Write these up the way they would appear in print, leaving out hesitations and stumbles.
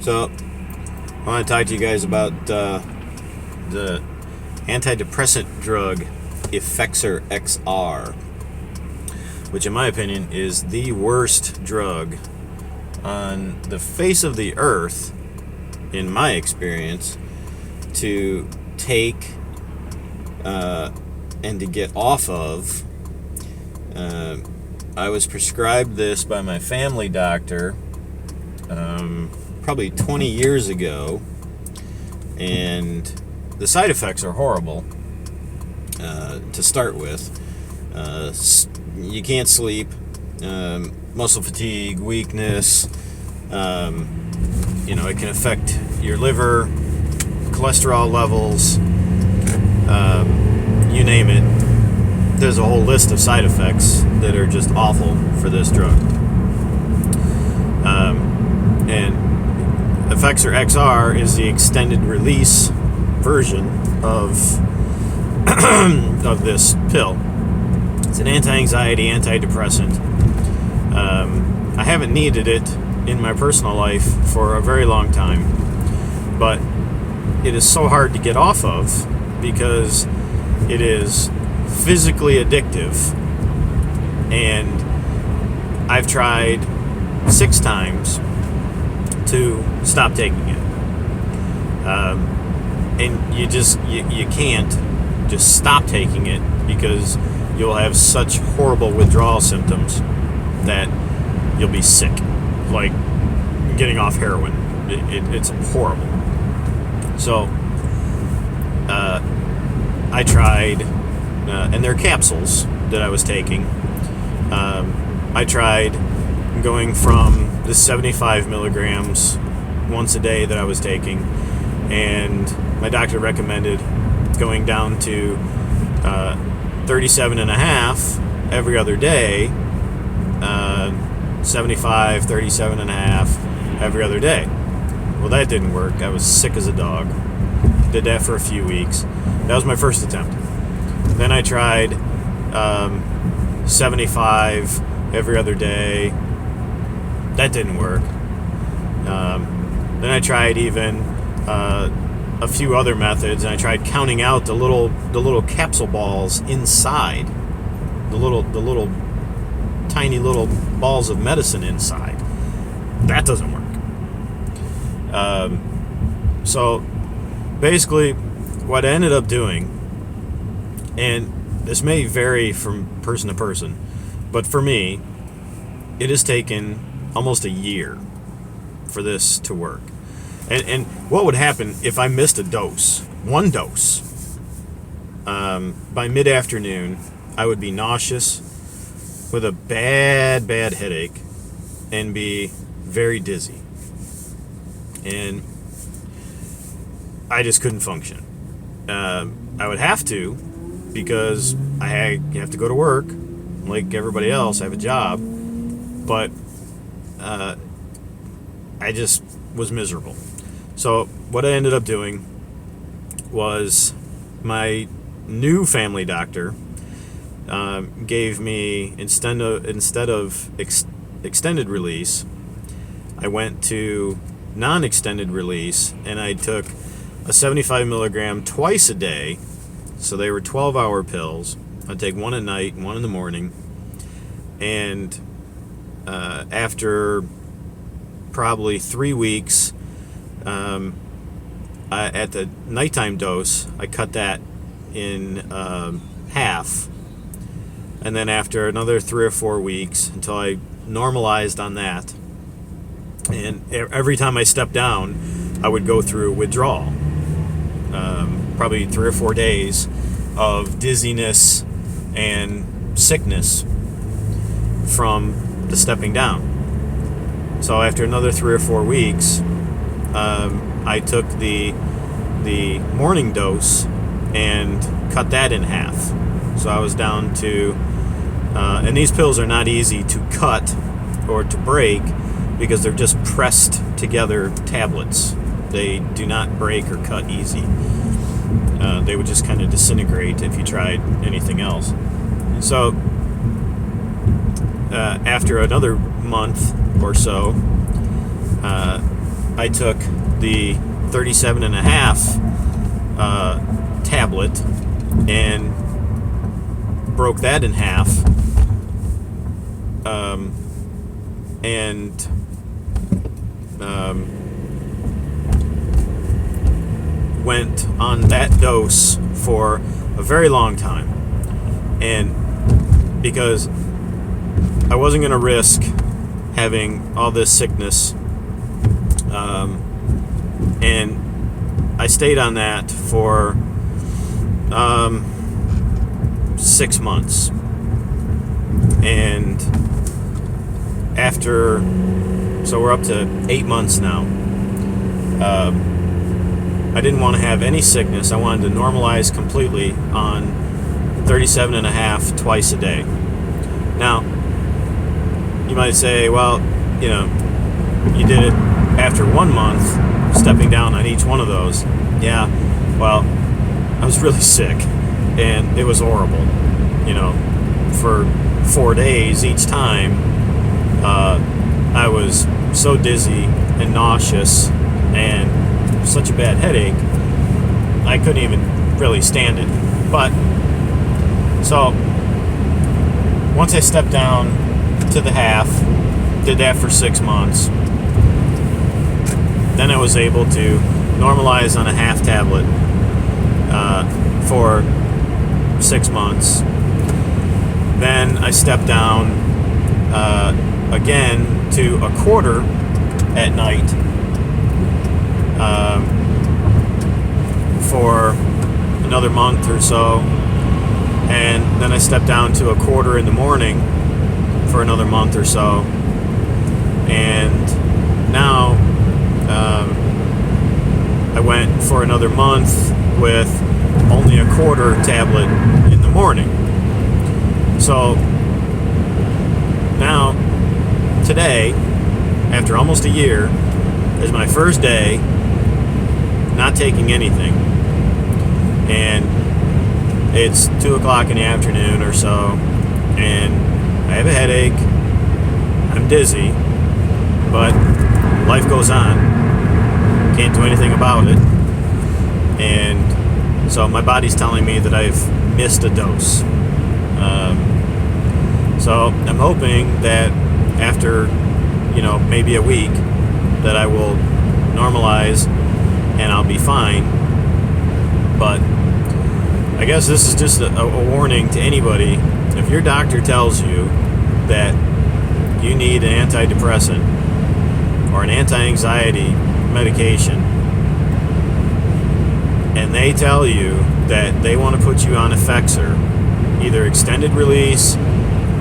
So, I want to talk to you guys about the antidepressant drug Effexor XR, which in my opinion is the worst drug on the face of the earth, in my experience, to take and to get off of. I was prescribed this by my family doctor probably 20 years ago, and the side effects are horrible to start with. You can't sleep, muscle fatigue, weakness, it can affect your liver, cholesterol levels, you name it. There's a whole list of side effects that are just awful for this drug. And Effexor XR is the extended release version of of this pill. It's an anti-anxiety, antidepressant. I haven't needed it in my personal life for a very long time, but it is so hard to get off of because it is physically addictive, and I've tried 6 times to stop taking it, and you can't just stop taking it because you'll have such horrible withdrawal symptoms that you'll be sick, like getting off heroin. It's horrible. So I tried, and they're capsules that I was taking. I tried going from the 75 milligrams once a day that I was taking, and my doctor recommended going down to 37 and a half every other day, 75, 37 and a half every other day. Well, that didn't work. I was sick as a dog. Did that for a few weeks. That was my first attempt. Then I tried 75 every other day. That didn't work. Then I tried even a few other methods, and I tried counting out the little capsule balls inside, the little tiny little balls of medicine inside. That doesn't work. So basically, what I ended up doing, and this may vary from person to person, but for me, it has taken almost a year for this to work. And what would happen if I missed one dose? By mid-afternoon, I would be nauseous with a bad headache and be very dizzy. And I just couldn't function. I would have to, because I have to go to work like everybody else. I have a job, but I just was miserable. So what I ended up doing was, my new family doctor gave me, instead of extended release, I went to non-extended release, and I took a 75 milligram twice a day. So they were 12-hour pills. I'd take one at night and one in the morning. And after probably 3 weeks, at the nighttime dose, I cut that in half. And then after another 3 or 4 weeks, until I normalized on that, and every time I stepped down, I would go through withdrawal. Probably 3 or 4 days of dizziness and sickness from the stepping down. So after another 3 or 4 weeks, I took the morning dose and cut that in half. So I was down to, and these pills are not easy to cut or to break because they're just pressed together tablets. They do not break or cut easy. They would just kind of disintegrate if you tried anything else. So after another month or so, I took the 37 and a half tablet and broke that in half, and went on that dose for a very long time. And because I wasn't going to risk having all this sickness, and I stayed on that for 6 months. And so we're up to 8 months now. I didn't want to have any sickness. I wanted to normalize completely on 37 and a half twice a day. Now, you might say, well, you did it after 1 month, stepping down on each one of those. Yeah, well, I was really sick, and it was horrible. For 4 days each time, I was so dizzy and nauseous and such a bad headache, I couldn't even really stand it. But, so, once I stepped down to the half, did that for 6 months, then I was able to normalize on a half tablet for 6 months. Then I stepped down again to a quarter at night for another month or so, and then I stepped down to a quarter in the morning for another month or so, and now I went for another month with only a quarter tablet in the morning. So now, today, after almost a year, is my first day not taking anything. And it's 2 o'clock in the afternoon or so, and I have a headache, I'm dizzy, but life goes on. Can't do anything about it. And so my body's telling me that I've missed a dose. So I'm hoping that after, maybe a week, that I will normalize and I'll be fine. But I guess this is just a warning to anybody. If your doctor tells you that you need an antidepressant or an anti-anxiety medication, and they tell you that they want to put you on Effexor, either extended release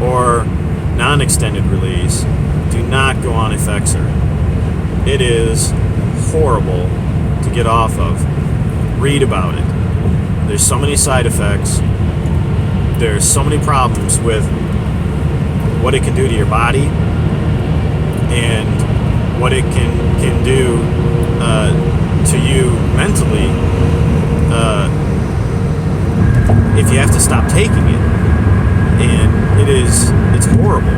or non-extended release, do not go on Effexor. It is horrible to get off of. Read about it. There's so many side effects. There's so many problems with what it can do to your body and what it can do to you mentally if you have to stop taking it. And it's horrible.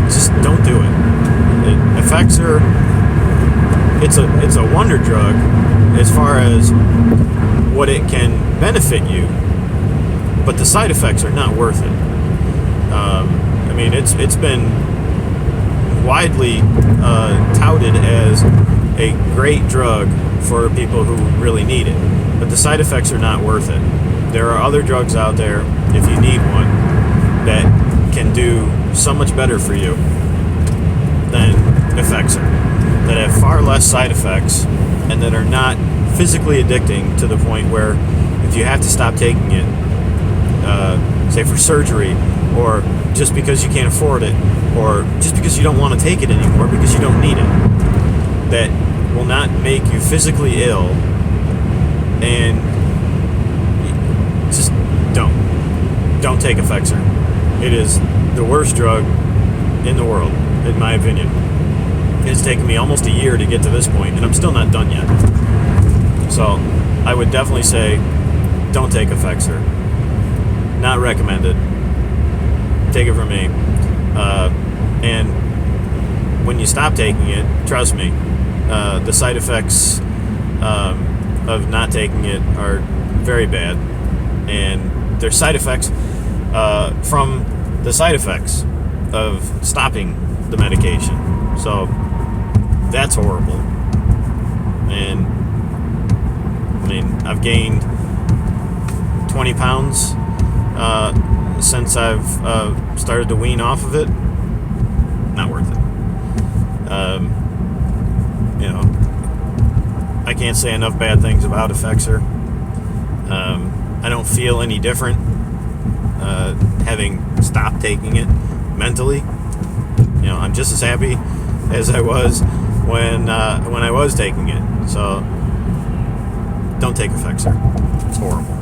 Just don't do it. Effexor, it's a wonder drug as far as what it can benefit you, but the side effects are not worth it. It's been widely touted as a great drug for people who really need it, but the side effects are not worth it. There are other drugs out there, if you need one, that can do so much better for you than Effexor, that have far less side effects and that are not physically addicting to the point where if you have to stop taking it, say for surgery, or just because you can't afford it, or just because you don't want to take it anymore because you don't need it, that will not make you physically ill, and just don't take Effexor. It is the worst drug in the world, in my opinion. It's taken me almost a year to get to this point, and I'm still not done yet. So I would definitely say don't take Effexor. Not recommended. Take it from me. And when you stop taking it, trust me, the side effects of not taking it are very bad, and there's side effects from the side effects of stopping the medication. So that's horrible. And I mean, I've gained 20 pounds since I've started to wean off of it. Not worth it. You know, I can't say enough bad things about Effexor. I don't feel any different having stopped taking it mentally. You know, I'm just as happy as I was when I was taking it. So don't take Effexor. It's horrible.